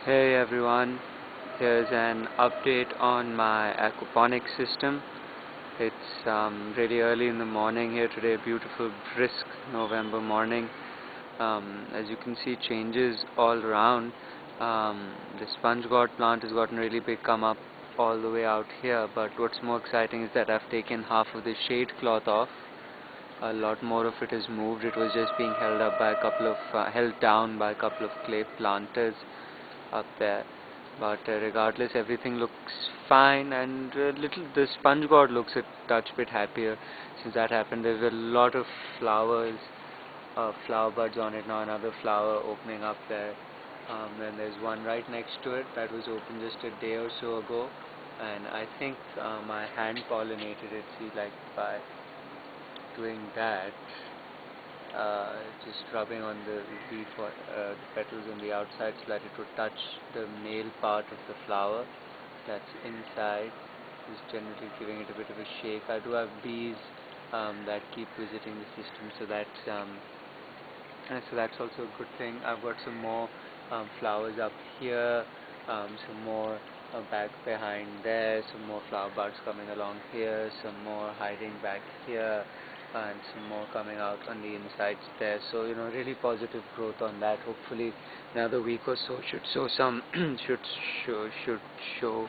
Hey everyone, here's an update on my aquaponic system. It's really early in the morning here today, beautiful brisk November morning. As you can see, changes all around. The sponge gourd plant has gotten really big, come up all the way out here, but what's more exciting is that I've taken half of the shade cloth off. A lot more of it has moved. It was just being held up by a couple of held down by a couple of clay planters up there, but regardless, everything looks fine, and the sponge god looks a touch bit happier since that happened. There's a lot of flowers, flower buds on it now, another flower opening up there. Then there's one right next to it that was open just a day or so ago, and I think my hand pollinated it. See, like by doing that, just rubbing on the petals on the outside so that it would touch the male part of the flower that's inside, is generally giving it a bit of a shake. I do have bees that keep visiting the system, so that's also a good thing. I've got some more flowers up here, some more back behind there, some more flower buds coming along here, some more hiding back here, and some more coming out on the insides there. So really positive growth on that. Hopefully another week or so should show some show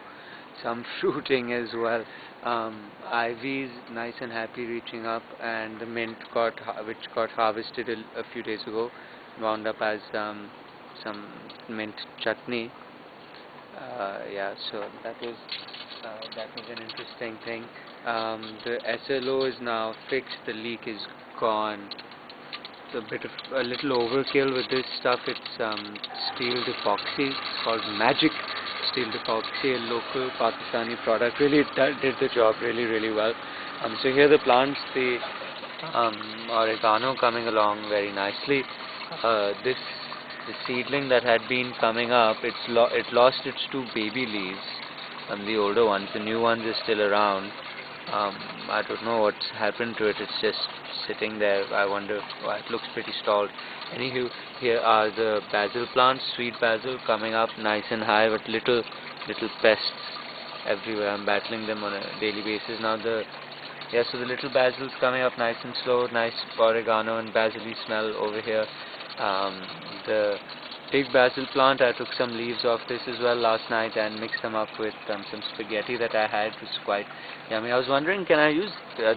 some fruiting as well. Ivy's nice and happy reaching up, and the mint which got harvested a few days ago, wound up as some mint chutney. Yeah, so that was an interesting thing. The SLO is now fixed. The leak is gone. It's a little overkill with this stuff. It's steel epoxy. It's called Magic Steel Epoxy, a local Pakistani product. Really did the job really well. So here the plants, the oregano coming along very nicely. The seedling that had been coming up, it lost its two baby leaves, the older ones. The new ones are still around. I don't know what's happened to it. It's just sitting there. I wonder why. It looks pretty stalled. Anywho, here are the basil plants, sweet basil, coming up nice and high, but little pests everywhere. I'm battling them on a daily basis now. So the little basil's coming up nice and slow. Nice oregano and basil smell over here. The big basil plant, I took some leaves off this as well last night and mixed them up with some spaghetti that I had. It was quite yummy. I was wondering, can I use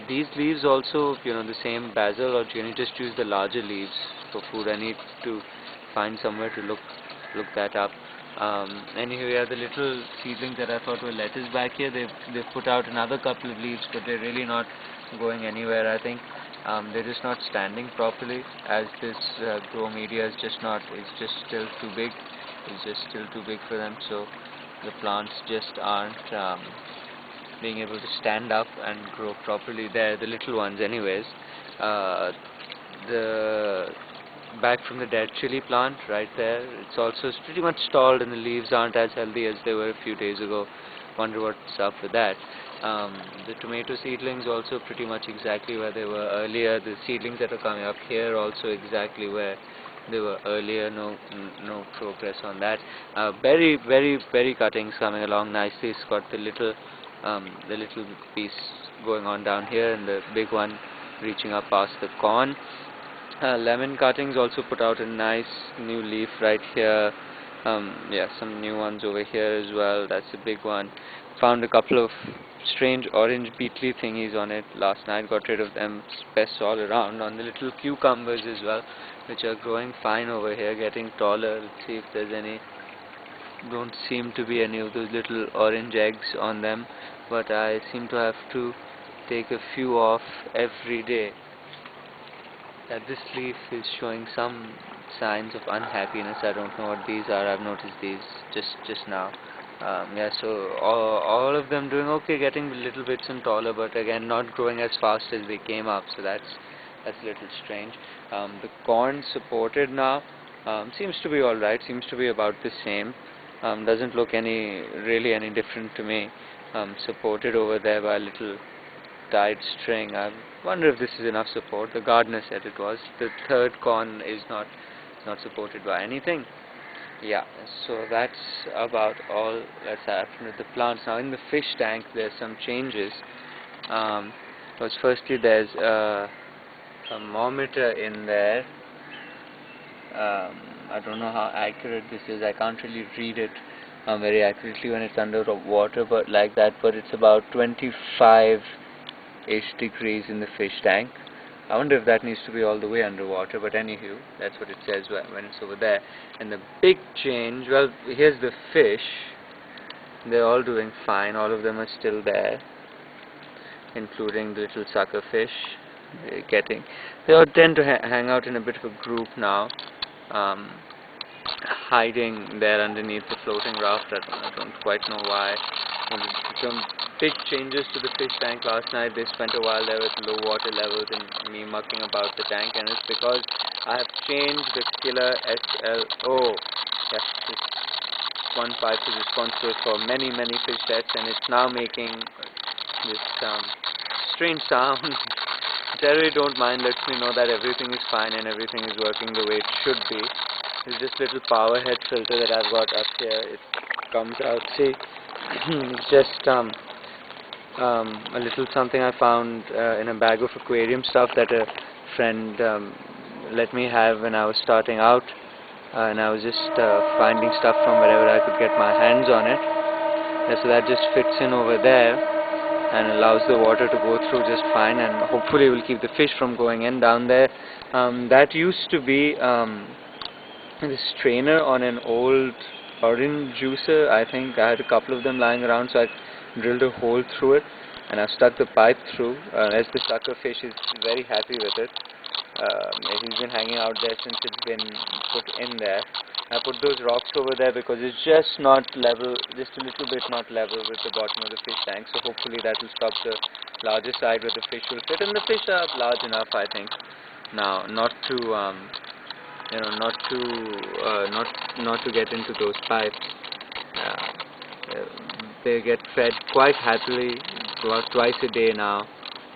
these leaves also, the same basil, or can you just use the larger leaves for food? I need to find somewhere to look that up. Anyway, yeah, the little seedlings that I thought were lettuce back here, they've put out another couple of leaves, but they're really not going anywhere. I think they're just not standing properly, as this grow media is just still too big. It's just still too big for them, so the plants just aren't being able to stand up and grow properly. They're the little ones anyways. The back from the dead chili plant right there, it's also pretty much stalled, and the leaves aren't as healthy as they were a few days ago. Wonder what's up with that. The tomato seedlings also pretty much exactly where they were earlier. The seedlings that are coming up here also exactly where they were earlier. No progress on that. Berry cuttings coming along nicely. It's got the little piece going on down here, and the big one reaching up past the corn. Lemon cuttings also put out a nice new leaf right here. Yeah, some new ones over here as well. That's a big one. Found a couple of strange orange beetly thingies on it last night. Got rid of them. Pests all around. On the little cucumbers as well, which are growing fine over here, getting taller. Let's see if there's any. Don't seem to be any of those little orange eggs on them, but I seem to have to take a few off every day. This leaf is showing some signs of unhappiness. I don't know what these are. I've noticed these just now. Yeah, so all of them doing okay, getting little bits and taller, but again not growing as fast as they came up. So that's a little strange. The corn supported now seems to be all right. Seems to be about the same. Doesn't look really any different to me. Supported over there by a little tied string. I wonder if this is enough support. The gardener said it was. The third corn is not supported by anything. Yeah, so that's about all that's happened with the plants. Now in the fish tank there's some changes. Because firstly there's a thermometer in there. I don't know how accurate this is. I can't really read it very accurately when it's under water, but like that. But it's about 25-ish degrees in the fish tank. I wonder if that needs to be all the way underwater, but anywho, that's what it says when it's over there. And the big change, well, here's the fish. They're all doing fine. All of them are still there, including the little sucker fish. They all tend to hang out in a bit of a group now, um, hiding there underneath the floating raft. I don't quite know why. Some big changes to the fish tank last night. They spent a while there with low water levels and me mucking about the tank, and it's because I have changed the killer SLO. Yes, this one pipe is responsible for many fish deaths, and it's now making this strange sound. Generally don't mind, lets me know that everything is fine and everything is working the way it should be. It's this little power head filter that I've got up here. It comes out, see, it's just a little something I found in a bag of aquarium stuff that a friend let me have when I was starting out, and I was just finding stuff from wherever I could get my hands on it. And so that just fits in over there and allows the water to go through just fine, and hopefully will keep the fish from going in down there. That used to be this strainer on an old orange juicer. I think I had a couple of them lying around, so I drilled a hole through it and I've stuck the pipe through. As the sucker fish is very happy with it. He's been hanging out there since it's been put in there. I put those rocks over there because it's just not level, just a little bit not level with the bottom of the fish tank, so hopefully that will stop the larger side where the fish will fit, and the fish are large enough, I think, now not to not to get into those pipes. They get fed quite happily about twice a day now,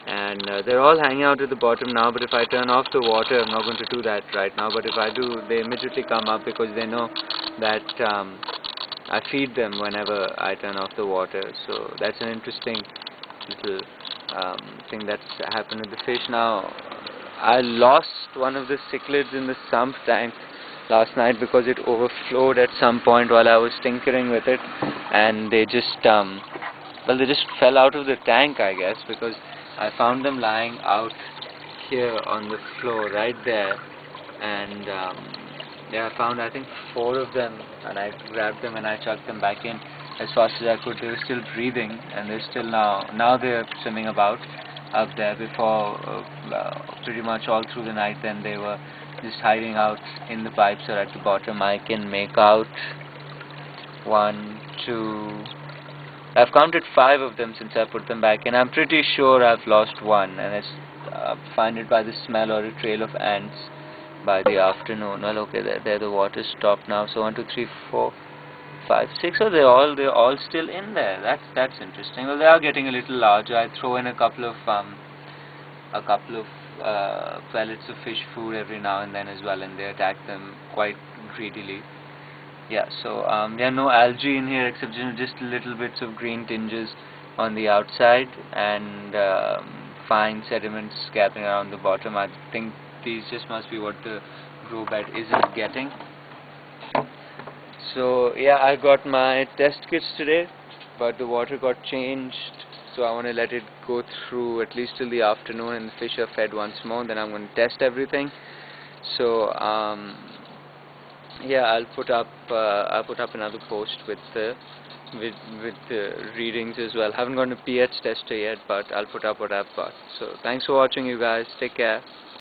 and they're all hanging out at the bottom now. But if I turn off the water, I'm not going to do that right now, but if I do, they immediately come up because they know that I feed them whenever I turn off the water. So that's an interesting little thing that's happened with the fish. Now I lost one of the cichlids in the sump tank last night because it overflowed at some point while I was tinkering with it, and they just they just fell out of the tank, I guess, because I found them lying out here on the floor right there, and yeah, I found, I think, 4 of them, and I grabbed them and I chucked them back in as fast as I could. They were still breathing, and they're still now they're swimming about up there. Before pretty much all through the night then they were just hiding out in the pipes or at the bottom. I can make out 1, 2, I've counted 5 of them since I put them back in. I'm pretty sure I've lost one, and it's find it by the smell or a trail of ants by the afternoon. Well, okay, there the water stopped now. So 1, 2, 3, 4, 5, 6. Oh, they're all still in there. That's interesting. Well, they are getting a little larger. I throw in a couple of pellets of fish food every now and then as well, and they attack them quite greedily. Yeah, so there are no algae in here except just little bits of green tinges on the outside, and fine sediments gathering around the bottom. I think these just must be what the grow bed isn't getting. So yeah, I got my test kits today, but the water got changed, so I want to let it go through at least till the afternoon, and the fish are fed once more. Then I'm going to test everything. So yeah, I'll put up another post with the readings as well. Haven't gotten a pH tester yet, but I'll put up what I've got. So thanks for watching, you guys. Take care.